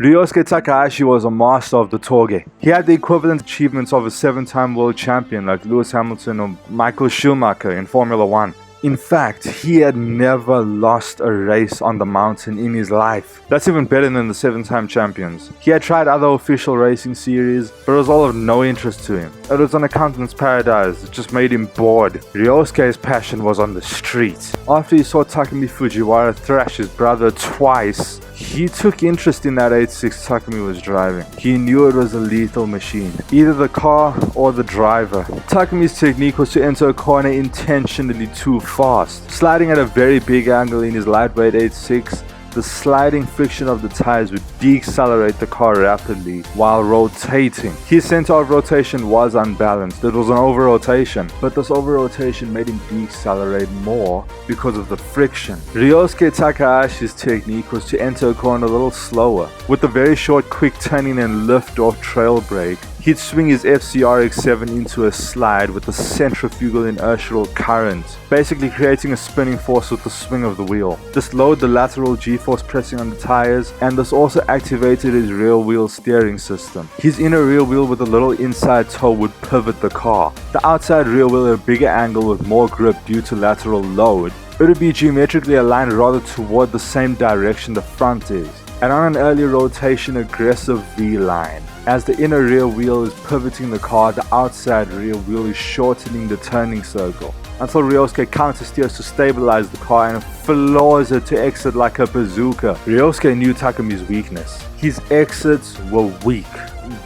Ryosuke Takahashi was a master of the Touge. He had the equivalent achievements of a 7-time world champion like Lewis Hamilton or Michael Schumacher in Formula 1. In fact, he had never lost a race on the mountain in his life. That's even better than the 7-time champions. He had tried other official racing series, but it was all of no interest to him. It was an accountant's paradise. It just made him bored. Ryosuke's passion was on the street. After he saw Takumi Fujiwara thrash his brother twice, he took interest in that 8.6 Takumi was driving. He knew it was a lethal machine, either the car or the driver. Takumi's technique was to enter a corner intentionally too fast, sliding at a very big angle in his lightweight 8.6. The sliding friction of the tires would decelerate the car rapidly while rotating. His center of rotation was unbalanced. It was an over-rotation, but this over-rotation made him decelerate more because of the friction. Ryosuke Takahashi's technique was to enter a corner a little slower. With a very short quick turning and lift-off trail brake, he'd swing his FCRX7 into a slide with a centrifugal inertial current, basically creating a spinning force with the swing of the wheel. This lowered the lateral G-force pressing on the tires, and this also activated his rear wheel steering system. His inner rear wheel with a little inside toe would pivot the car. The outside rear wheel at a bigger angle with more grip due to lateral load. It would be geometrically aligned rather toward the same direction the front is, and on an early rotation aggressive V-line. As the inner rear wheel is pivoting the car, the outside rear wheel is shortening the turning circle, until Ryosuke countersteers to stabilize the car and floors it to exit like a bazooka. Ryosuke knew Takumi's weakness. His exits were weak.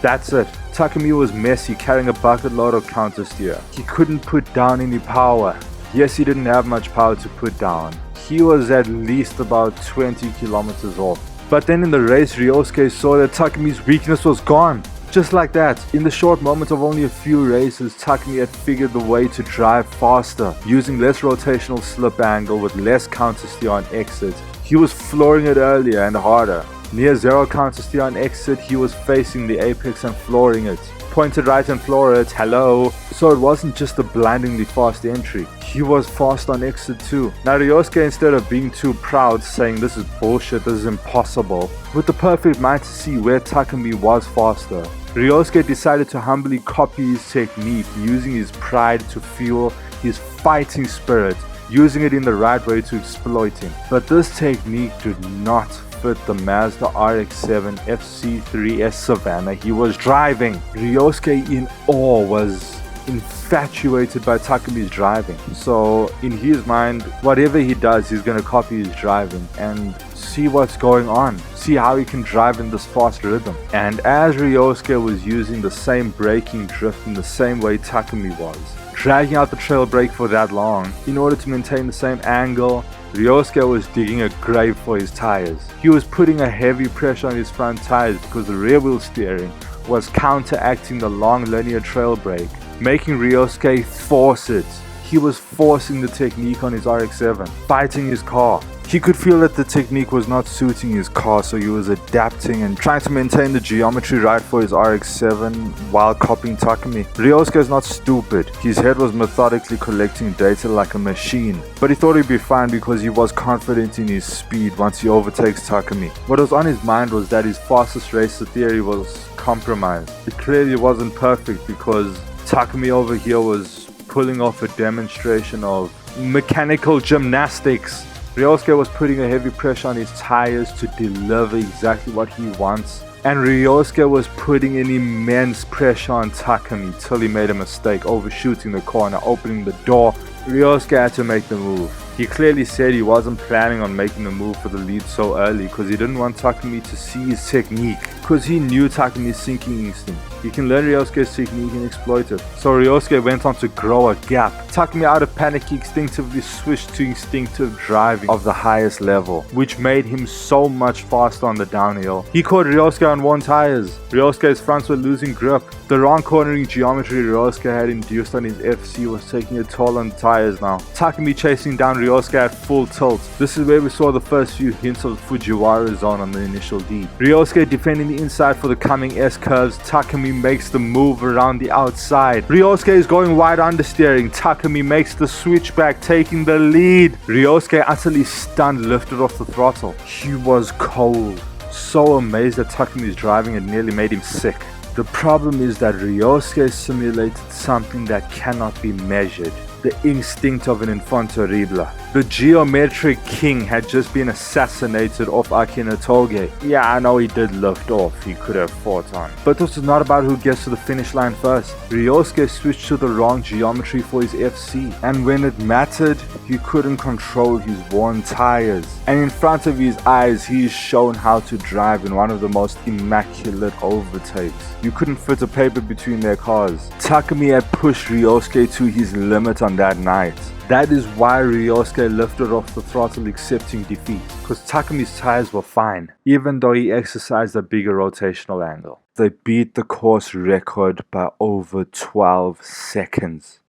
That's it. Takumi was messy, carrying a bucket load of countersteer. He couldn't put down any power. Yes, he didn't have much power to put down. He was at least about 20 kilometers off. But then in the race, Ryosuke saw that Takumi's weakness was gone. Just like that, in the short moment of only a few races, Takumi had figured the way to drive faster, using less rotational slip angle with less countersteer on exit. He was flooring it earlier and harder. Near zero countersteer on exit, he was facing the apex and flooring it. Pointed right and floor it, hello. So it wasn't just a blindingly fast entry. He was fast on exit too. Now Ryosuke, instead of being too proud, saying this is bullshit, this is impossible, with the perfect mind to see where Takumi was faster, Ryosuke decided to humbly copy his technique, using his pride to fuel his fighting spirit, using it in the right way to exploit him. But this technique did not fit the Mazda RX-7 FC3S Savannah he was driving. Ryosuke in awe was infatuated by Takumi's driving. So in his mind, whatever he does, he's gonna copy his driving and see what's going on, see how he can drive in this fast rhythm. And as Ryosuke was using the same braking drift in the same way Takumi was, dragging out the trail brake for that long in order to maintain the same angle, Ryosuke was digging a grave for his tires. He was putting a heavy pressure on his front tires because the rear wheel steering was counteracting the long linear trail brake, making Ryosuke force it. He was forcing the technique on his RX-7, fighting his car. He could feel that the technique was not suiting his car, so he was adapting and trying to maintain the geometry right for his RX-7 while copying Takumi. Ryosuke is not stupid. His head was methodically collecting data like a machine, but he thought he'd be fine because he was confident in his speed once he overtakes Takumi. What was on his mind was that his fastest racer theory was compromised. It clearly wasn't perfect because Takumi over here was pulling off a demonstration of mechanical gymnastics. Ryosuke was putting a heavy pressure on his tires to deliver exactly what he wants, and Ryosuke was putting an immense pressure on Takumi till he made a mistake, overshooting the corner, opening the door. Ryosuke had to make the move. He clearly said he wasn't planning on making the move for the lead so early because he didn't want Takumi to see his technique, because he knew Takumi's sinking instinct. He can learn Ryosuke's technique and exploit it. So Ryosuke went on to grow a gap. Takumi, out of panic, he instinctively switched to instinctive driving of the highest level, which made him so much faster on the downhill. He caught Ryosuke on one tires. Ryosuke's fronts were losing grip. The wrong cornering geometry Ryosuke had induced on his FC was taking a toll on the tires now. Takumi chasing down Ryosuke at full tilt. This is where we saw the first few hints of Fujiwara zone on the initial D. Ryosuke defending the inside for the coming S curves. Takumi makes the move around the outside. Ryosuke is going wide understeering. Takumi makes the switchback, taking the lead. Ryosuke, utterly stunned, lifted off the throttle. He was cold. so amazed at Takumi's driving it nearly made him sick. The problem is that Ryosuke simulated something that cannot be measured. The instinct of an enfant terrible. The geometric king had just been assassinated off Akina Touge. Yeah, I know he did lift off, he could have fought on. But this is not about who gets to the finish line first. Ryosuke switched to the wrong geometry for his FC, and when it mattered, he couldn't control his worn tires. And in front of his eyes, he is shown how to drive in one of the most immaculate overtakes. You couldn't fit a paper between their cars. Takumi had pushed Ryosuke to his limit on that night. That is why Ryosuke lifted off the throttle accepting defeat, because Takumi's tires were fine, even though he exercised a bigger rotational angle. They beat the course record by over 12 seconds.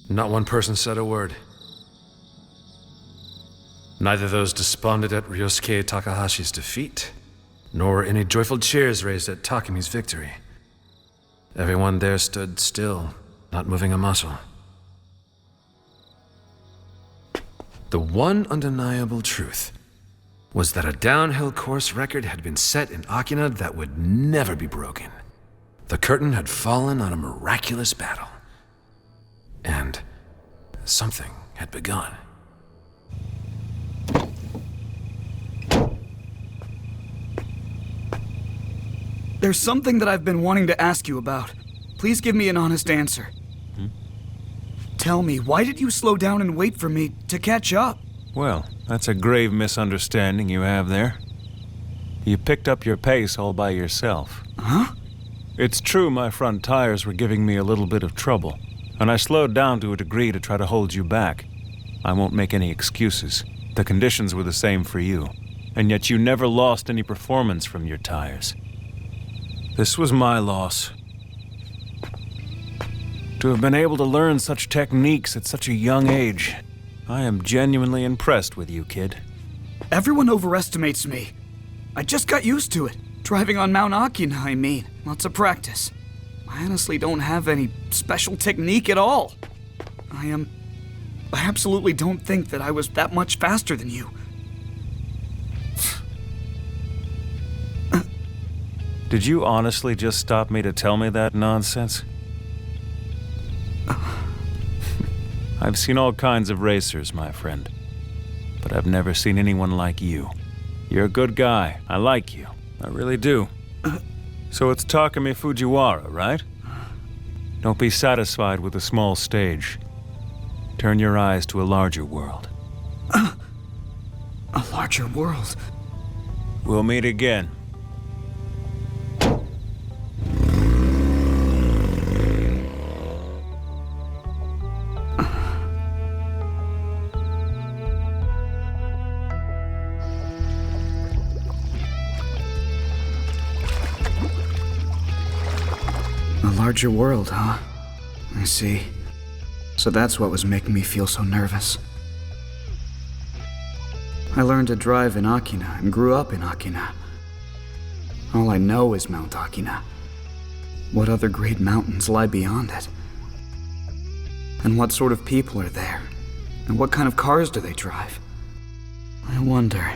Not one person said a word. Neither those despondent at Ryosuke Takahashi's defeat, nor any joyful cheers raised at Takumi's victory. Everyone there stood still, not moving a muscle. The one undeniable truth was that a downhill course record had been set in Akina that would never be broken. The curtain had fallen on a miraculous battle. And something had begun. There's something that I've been wanting to ask you about. Please give me an honest answer. Tell me, why did you slow down and wait for me to catch up? Well, that's a grave misunderstanding you have there. You picked up your pace all by yourself. Huh? It's true my front tires were giving me a little bit of trouble, and I slowed down to a degree to try to hold you back. I won't make any excuses. The conditions were the same for you, and yet you never lost any performance from your tires. This was my loss. To have been able to learn such techniques at such a young age, I am genuinely impressed with you, kid. Everyone overestimates me. I just got used to it. Driving on Mount Akina, I mean. Lots of practice. I honestly don't have any special technique at all. I absolutely don't think that I was that much faster than you. Did you honestly just stop me to tell me that nonsense? I've seen all kinds of racers, my friend, but I've never seen anyone like you. You're a good guy. I like you. I really do. So it's Takumi Fujiwara, right? Don't be satisfied with a small stage. Turn your eyes to a larger world. A larger world? We'll meet again. A larger world, huh? I see. So that's what was making me feel so nervous. I learned to drive in Akina and grew up in Akina. All I know is Mount Akina. What other great mountains lie beyond it? And what sort of people are there? And what kind of cars do they drive? I wonder.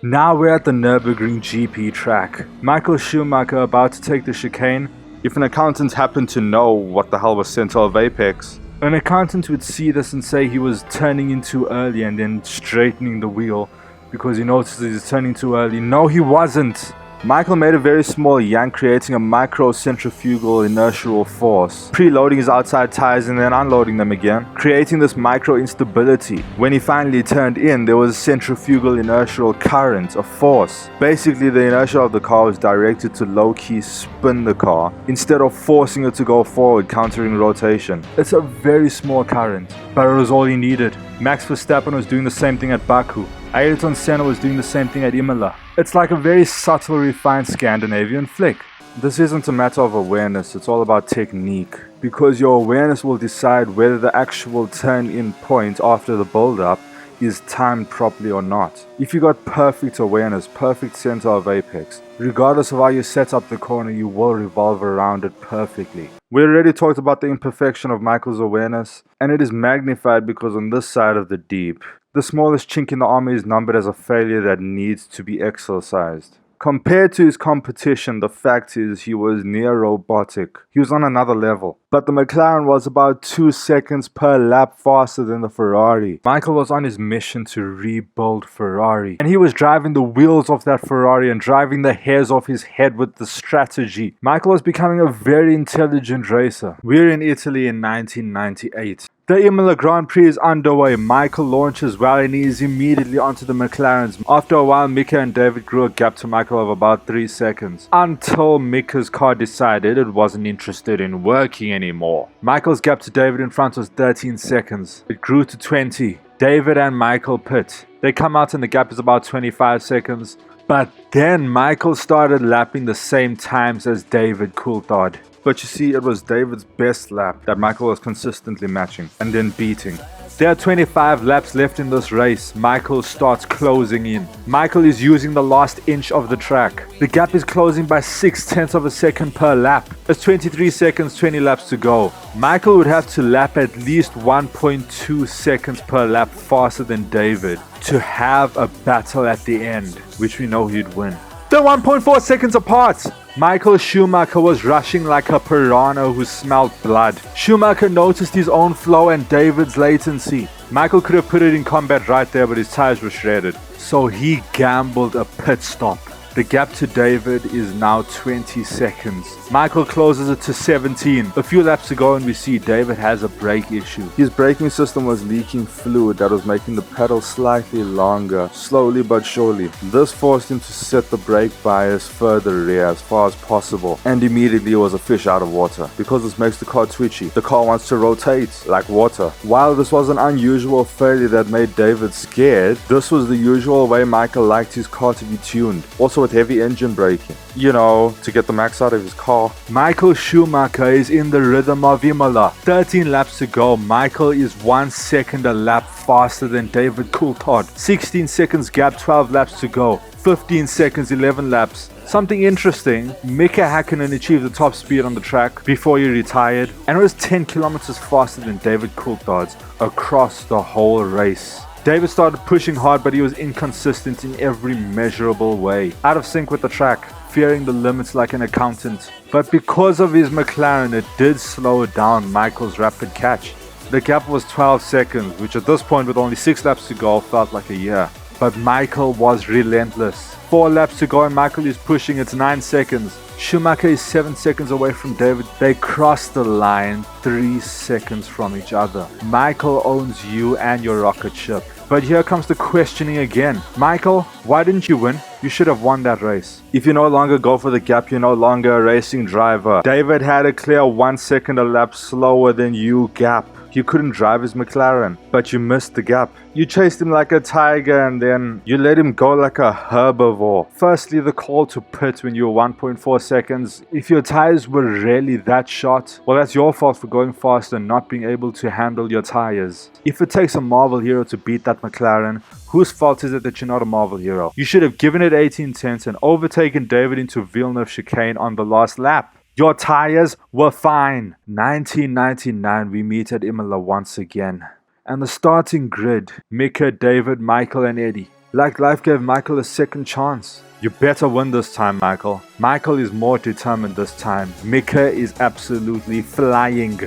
Now we're at the Nürburgring GP track. Michael Schumacher about to take the chicane. If an accountant happened to know what the hell was Central of Apex, an accountant would see this and say he was turning in too early and then straightening the wheel because he noticed he's turning too early. No, he wasn't. Michael made a very small yank, creating a micro-centrifugal inertial force, preloading his outside tires and then unloading them again, creating this micro-instability. When he finally turned in, there was a centrifugal inertial current, a force. Basically, the inertia of the car was directed to low-key spin the car, instead of forcing it to go forward, countering rotation. It's a very small current, but it was all he needed. Max Verstappen was doing the same thing at Baku. Ayrton Senna was doing the same thing at Imola. It's like a very subtle, refined Scandinavian flick. This isn't a matter of awareness, it's all about technique. Because your awareness will decide whether the actual turn-in point after the build-up is timed properly or not. If you got perfect awareness, perfect center of apex, regardless of how you set up the corner, you will revolve around it perfectly. We already talked about the imperfection of Michael's awareness, and it is magnified because on this side of the deep, the smallest chink in the armor is numbered as a failure that needs to be exorcised. Compared to his competition, the fact is he was near robotic. He was on another level. But the McLaren was about 2 seconds per lap faster than the Ferrari. Michael was on his mission to rebuild Ferrari. And he was driving the wheels off that Ferrari and driving the hairs off his head with the strategy. Michael was becoming a very intelligent racer. We're in Italy in 1998. The Imola Grand Prix is underway. Michael launches well and he is immediately onto the McLarens. After a while, Mika and David grew a gap to Michael of about 3 seconds. Until Mika's car decided it wasn't interested in working anymore. Michael's gap to David in front was 13 seconds. It grew to 20. David and Michael pit. They come out and the gap is about 25 seconds. But then Michael started lapping the same times as David Coulthard. But you see, it was David's best lap that Michael was consistently matching and then beating. There are 25 laps left in this race. Michael starts closing in. Michael is using the last inch of the track. The gap is closing by 0.6 of a second per lap. There's 23 seconds, 20 laps to go. Michael would have to lap at least 1.2 seconds per lap faster than David to have a battle at the end, which we know he'd win. They're 1.4 seconds apart. Michael Schumacher was rushing like a piranha who smelled blood. Schumacher noticed his own flow and David's latency. Michael could have put it in combat right there, but his tires were shredded. So he gambled a pit stop. The gap to David is now 20 seconds. Michael closes it to 17. A few laps to go and we see David has a brake issue. His braking system was leaking fluid that was making the pedal slightly longer, slowly but surely. This forced him to set the brake bias further rear as far as possible, and immediately it was a fish out of water. Because this makes the car twitchy, the car wants to rotate like water. While this was an unusual failure that made David scared, this was the usual way Michael liked his car to be tuned. Also with heavy engine braking, to get the max out of his car. Michael Schumacher is in the rhythm of Imola. 13 laps to go. Michael is 1 second a lap faster than David Coulthard. 16 seconds gap, 12 laps to go. 15 seconds, 11 laps. Something interesting, Mika Häkkinen achieved the top speed on the track before he retired, and it was 10 kilometers faster than David Coulthard's across the whole race. David started pushing hard, but he was inconsistent in every measurable way. Out of sync with the track, fearing the limits like an accountant. But because of his McLaren, it did slow down Michael's rapid catch. The gap was 12 seconds, which at this point with only 6 laps to go felt like a year. But Michael was relentless. 4 laps to go and Michael is pushing, it's 9 seconds. Schumacher is 7 seconds away from David. They cross the line 3 seconds from each other. Michael owns you and your rocket ship. But here comes the questioning again. Michael, why didn't you win? You should have won that race. If you no longer go for the gap, you're no longer a racing driver. David had a clear 1 second a lap slower than you gap. You couldn't drive his McLaren, but you missed the gap. You chased him like a tiger and then you let him go like a herbivore. Firstly, the call to pit when you were 1.4 seconds. If your tires were really that short, well, that's your fault for going fast and not being able to handle your tires. If it takes a Marvel hero to beat that McLaren, whose fault is it that you're not a Marvel hero? You should have given it 18 tenths and overtaken David into Villeneuve chicane on the last lap. Your tires were fine. 1999, we meet at Imola once again. And the starting grid, Mika, David, Michael and Eddie. Like life gave Michael a second chance. You better win this time, Michael. Michael is more determined this time. Mika is absolutely flying.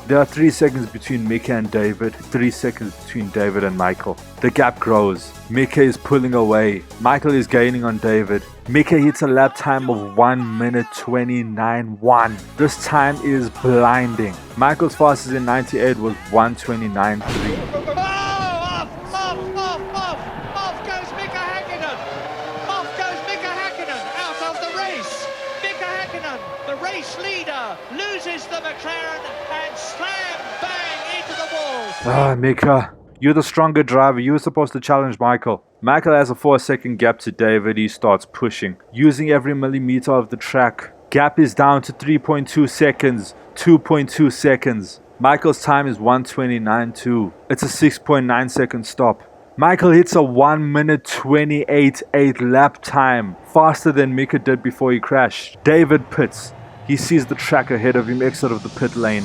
There are 3 seconds between Mika and David, 3 seconds between David and Michael. The gap grows. Mika is pulling away. Michael is gaining on David. Mika hits a lap time of 1 minute 29.1. This time is blinding. Michael's fastest in 98 was 1:29.3. Off goes Mika Häkkinen! Off goes Mika Häkkinen out of the race! Mika Häkkinen, the race leader, loses the McLaren and slam bang into the wall. Mika, you're the stronger driver. You were supposed to challenge Michael. Michael has a 4 second gap to David. He starts pushing, using every millimeter of the track. Gap is down to 3.2 seconds, 2.2 seconds. Michael's time is 1:29.2. It's a 6.9 second stop. Michael hits a 1 minute 28.8 lap time, faster than Mika did before he crashed. David pits. He sees the track ahead of him exit of the pit lane.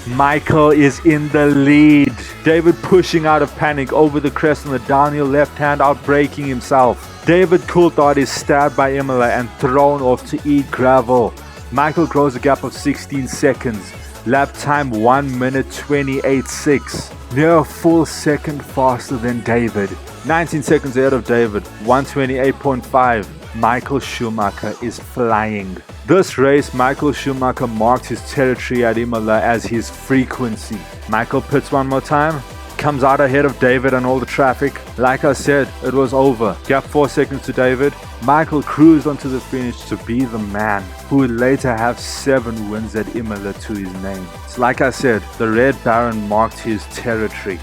Michael is in the lead. David pushing out of panic over the crest on the downhill left hand, outbraking himself. David Coulthard is stabbed by Imola and thrown off to eat gravel. Michael grows a gap of 16 seconds. Lap time 1 minute 28.6. Near a full second faster than David. 19 seconds ahead of David. 128.5. Michael Schumacher is flying. This race, Michael Schumacher marked his territory at Imola as his frequency. Michael pits one more time, comes out ahead of David and all the traffic. Like I said, it was over. Gap 4 seconds to David. Michael cruised onto the finish to be the man who would later have 7 wins at Imola to his name. So like I said, the Red Baron marked his territory.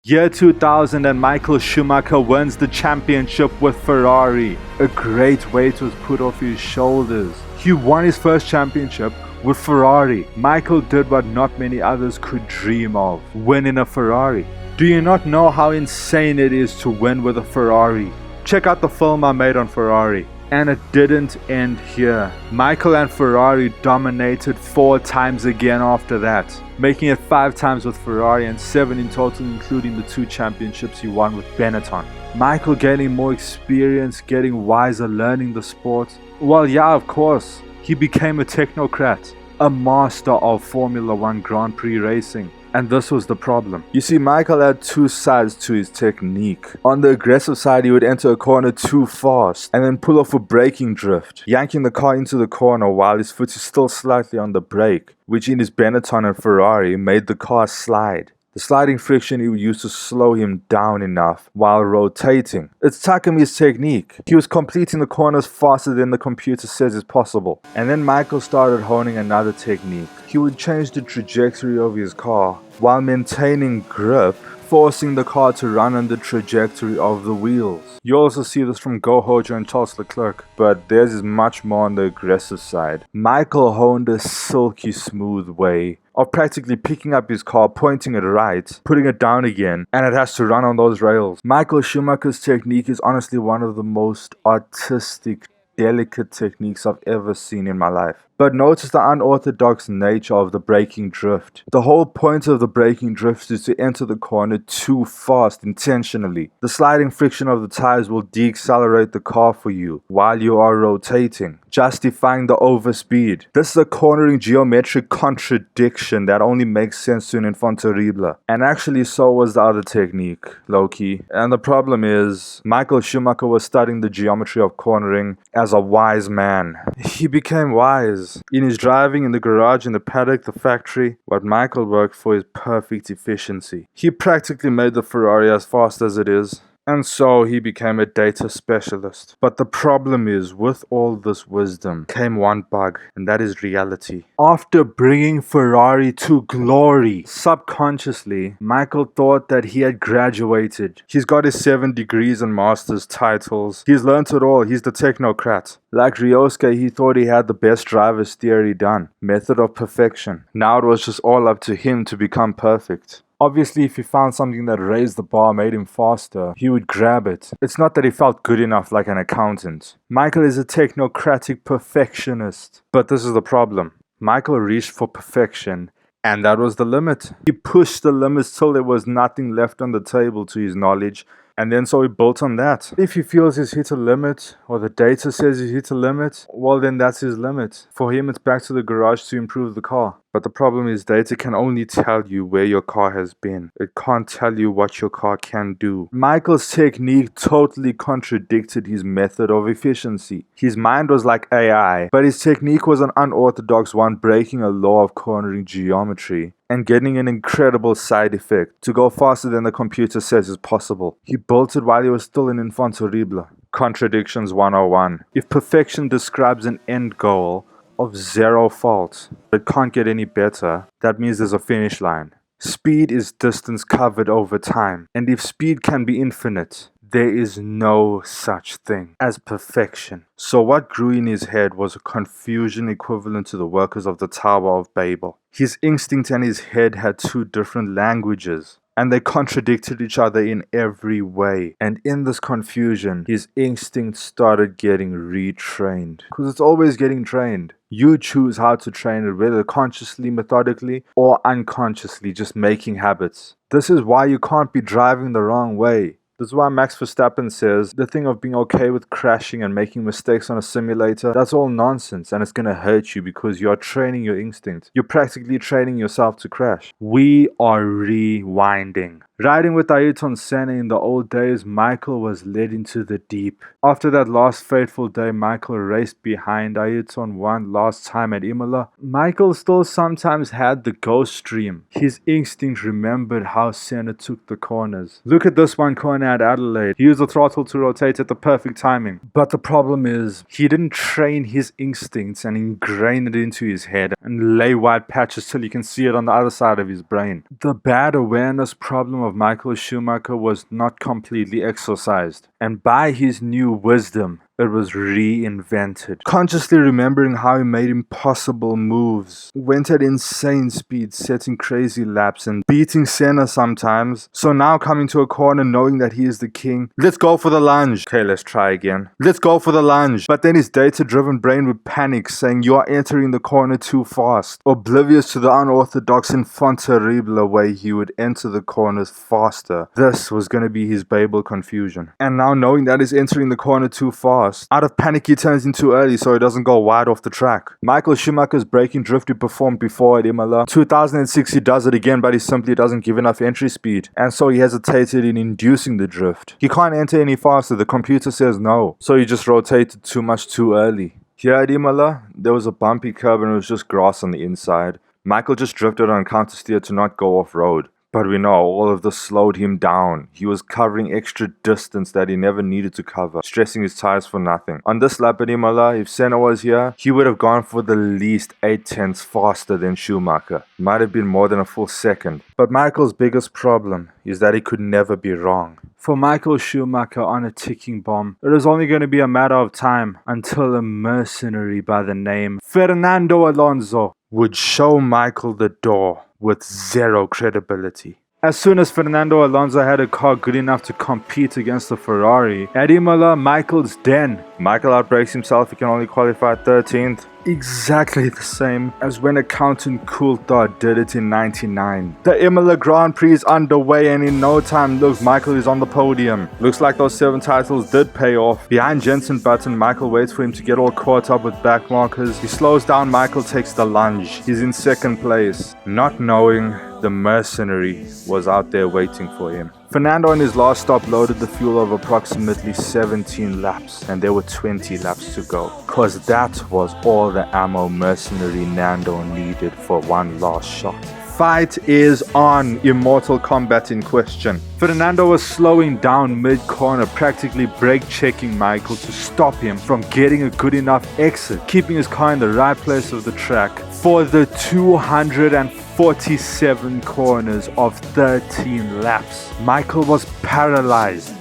Year 2000 and Michael Schumacher wins the championship with Ferrari. A great weight was put off his shoulders. He won his first championship with Ferrari. Michael did what not many others could dream of, win in a Ferrari. Do you not know how insane it is to win with a Ferrari? Check out the film I made on Ferrari. And it didn't end here. Michael and Ferrari dominated 4 times again after that, making it 5 times with Ferrari and 7 in total, including the 2 championships he won with Benetton. Michael gaining more experience, getting wiser, learning the sport. Well, yeah, of course, he became a technocrat, a master of Formula 1 Grand Prix racing. And this was the problem. You see, Michael had 2 sides to his technique. On the aggressive side, he would enter a corner too fast and then pull off a braking drift, yanking the car into the corner while his foot is still slightly on the brake, which in his Benetton and Ferrari made the car slide. The sliding friction he would use to slow him down enough while rotating. It's Takumi's technique. He was completing the corners faster than the computer says is possible. And then Michael started honing another technique. He would change the trajectory of his car while maintaining grip, forcing the car to run on the trajectory of the wheels. You also see this from Go Hojo and Charles Leclerc, but theirs is much more on the aggressive side. Michael honed a silky smooth way of practically picking up his car, pointing it right, putting it down again, and it has to run on those rails. Michael Schumacher's technique is honestly one of the most artistic, delicate techniques I've ever seen in my life. But notice the unorthodox nature of the braking drift. The whole point of the braking drift is to enter the corner too fast intentionally. The sliding friction of the tires will deaccelerate the car for you while you are rotating, justifying the overspeed. This is a cornering geometric contradiction that only makes sense to an enfant terrible. And actually so was the other technique, low-key. And the problem is, Michael Schumacher was studying the geometry of cornering as a wise man. He became wise. In his driving in the garage, in the paddock, the factory, what Michael worked for is perfect efficiency. He practically made the Ferrari as fast as it is. And so he became a data specialist. But the problem is, with all this wisdom came one bug, and that is reality. After bringing Ferrari to glory, subconsciously, Michael thought that he had graduated. He's got his 7 degrees and master's titles. He's learnt it all. He's the technocrat. Like Ryosuke, he thought he had the best driver's theory done. Method of perfection. Now it was just all up to him to become perfect. Obviously, if he found something that raised the bar, made him faster, he would grab it. It's not that he felt good enough like an accountant. Michael is a technocratic perfectionist. But this is the problem. Michael reached for perfection, and that was the limit. He pushed the limits till there was nothing left on the table to his knowledge, and then so he built on that. If he feels he's hit a limit, or the data says he's hit a limit, well then that's his limit. For him, it's back to the garage to improve the car. But the problem is, data can only tell you where your car has been. It can't tell you what your car can do. Michael's technique totally contradicted his method of efficiency. His mind was like AI, but his technique was an unorthodox one, breaking a law of cornering geometry and getting an incredible side effect, to go faster than the computer says is possible. He built it while he was still an enfant terrible. Contradictions 101. If perfection describes an end goal of 0 fault, it can't get any better, that means there's a finish line. Speed is distance covered over time, and if speed can be infinite, There is no such thing as perfection. So what grew in his head was a confusion equivalent to the workers of the Tower of Babel. His instinct and his head had two different languages, and they contradicted each other in every way. And in this confusion, his instinct started getting retrained. Because it's always getting trained. You choose how to train it, whether consciously, methodically, or unconsciously, just making habits. This is why you can't be driving the wrong way. This is why Max Verstappen says the thing of being okay with crashing and making mistakes on a simulator, that's all nonsense, and it's gonna hurt you because you're training your instinct. You're practically training yourself to crash. We are rewinding. Riding with Ayrton Senna in the old days, Michael was led into the deep. After that last fateful day, Michael raced behind Ayrton one last time at Imola. Michael still sometimes had the ghost stream. His instinct remembered how Senna took the corners. Look at this one corner at Adelaide. He used the throttle to rotate at the perfect timing. But the problem is, he didn't train his instincts and ingrain it into his head and lay white patches till you can see it on the other side of his brain. The bad awareness problem of Michael Schumacher was not completely exorcised, and by his new wisdom, it was reinvented. Consciously remembering how he made impossible moves, went at insane speeds, setting crazy laps and beating Senna sometimes. So now coming to a corner knowing that he is the king, let's go for the lunge. Okay, let's try again. Let's go for the lunge. But then his data-driven brain would panic, saying you are entering the corner too fast. Oblivious to the unorthodox infant terrible way he would enter the corners faster. This was going to be his Babel confusion. And now knowing that he's entering the corner too fast, out of panic he turns in too early so he doesn't go wide off the track. Michael Schumacher's braking drift he performed before at Imola. 2006 he does it again, but he simply doesn't give enough entry speed, and so he hesitated in inducing the drift. He can't enter any faster, the computer says no, so he just rotated too much too early. Here at Imola, there was a bumpy curb and it was just grass on the inside. Michael just drifted on counter steer to not go off-road. But we know all of this slowed him down. He was covering extra distance that he never needed to cover, stressing his tires for nothing. On this lap at Imola, if Senna was here, he would have gone for the least 8/10 faster than Schumacher. Might have been more than a full second. But Michael's biggest problem is that he could never be wrong. For Michael Schumacher on a ticking bomb, it is only going to be a matter of time until a mercenary by the name Fernando Alonso would show Michael the door with zero credibility. As soon as Fernando Alonso had a car good enough to compete against the Ferrari, at Imola, Michael's den. Michael outbrakes himself, he can only qualify 13th. Exactly the same as when accountant Coulthard did it in 99. The Imola Grand Prix is underway and in no time, look, Michael is on the podium. Looks like those 7 titles did pay off. Behind Jenson Button, Michael waits for him to get all caught up with back markers. He slows down, Michael takes the lunge. He's in 2nd place, not knowing the mercenary was out there waiting for him. Fernando in his last stop loaded the fuel of approximately 17 laps, and there were 20 laps to go, cause that was all the ammo mercenary Nando needed for one last shot. Fight is on, Immortal Kombat in question. Fernando was slowing down mid-corner, practically brake-checking Michael to stop him from getting a good enough exit, keeping his car in the right place of the track for the 247 corners of 13 laps. Michael was paralyzed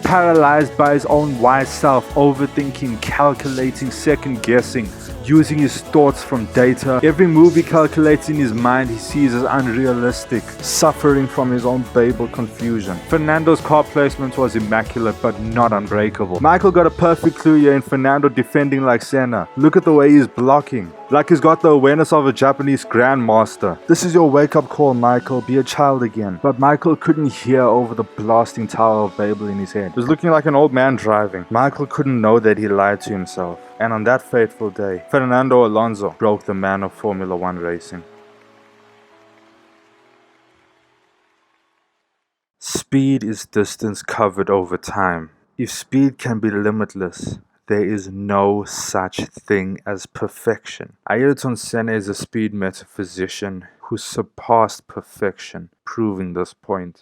by his own wise self, overthinking, calculating, second-guessing, using his thoughts from data. Every move he calculates in his mind he sees as unrealistic, suffering from his own Babel confusion. Fernando's car placement was immaculate but not unbreakable. Michael got a perfect clue here in Fernando defending like Senna. Look at the way he's blocking, like he's got the awareness of a Japanese grandmaster. This is your wake-up call, Michael, be a child again. But Michael couldn't hear over the blasting Tower of Babel in his head. He was looking like an old man driving. Michael couldn't know that he lied to himself. And on that fateful day, Fernando Alonso broke the man of Formula 1 racing. Speed is distance covered over time. If speed can be limitless, there is no such thing as perfection. Ayrton Senna is a speed metaphysician who surpassed perfection, proving this point.